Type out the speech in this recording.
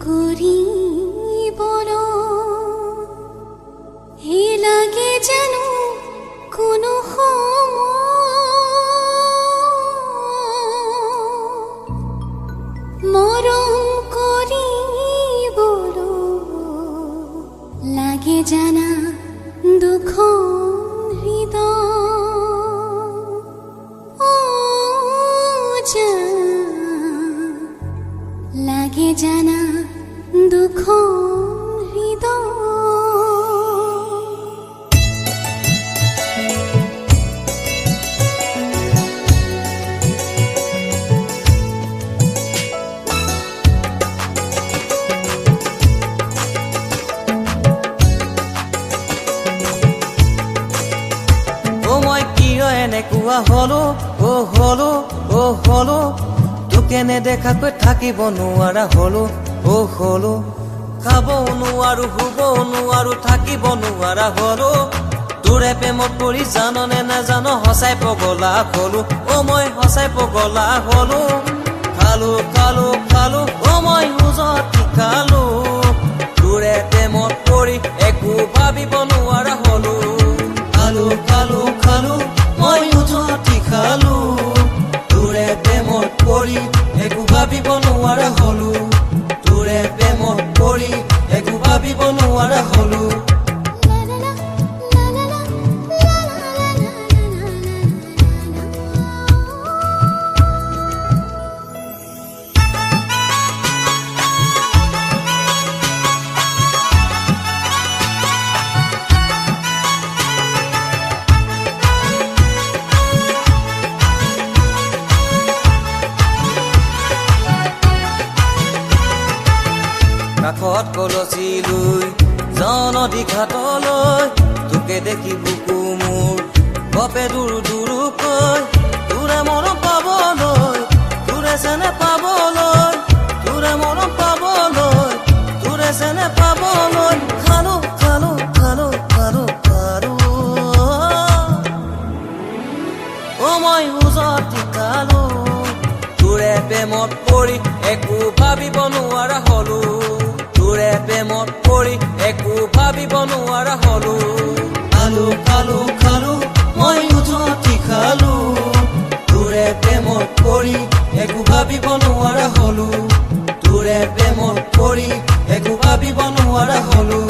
কৰিবলৈ হে লাগে জানো কোনো মৰম কৰিবলৈ লাগে জানা দুখন হৃদয় লাগে জানা দুখন হৃদয় এনেকুৱা হলো হলো তোকে নেদেখাকৈ থাকিব নোৱাৰা হলো খাব নোৱাৰো শুব নোৱাৰো থাকিব নোৱাৰা হলো তোৰে প্ৰেমত পৰি জাননে নাজানো সঁচাই পগলা হলো মই সঁচাই পগলা হলো খালো মই উজতি খালো তোৰে প্ৰেমত পৰি একো ভাবিব নোৱাৰা হলো খালো মই উজতি খালো তোৰে প্ৰেমত পৰি একো ভাবিব নোৱাৰা হলো তোৰে প্ৰেমত পৰি একো ভাবিব নোৱাৰা হলো কাষত কলচি লৈ যাওঁ নদী ঘাটলৈ তোকে দেখি বুকু মোৰ গপে দূৰকৈ তোৰে মৰম পাবলৈ তোৰে চেনে পাবলৈ তোৰে মৰম পাবলৈ তোৰে চেনে পাবলৈ খালো মই উজতি খালো তোৰে প্ৰেমত পৰি একো ভাবিব নোৱাৰা হলো তোৰে প্ৰেমত পৰি একো ভাবিব নোৱাৰা হলো খালো মই উজতি খালো তোৰে প্ৰেমত পৰি একো ভাবিব নোৱাৰা হলো তোৰে প্ৰেমত পৰি একো ভাবিব নোৱাৰা হলো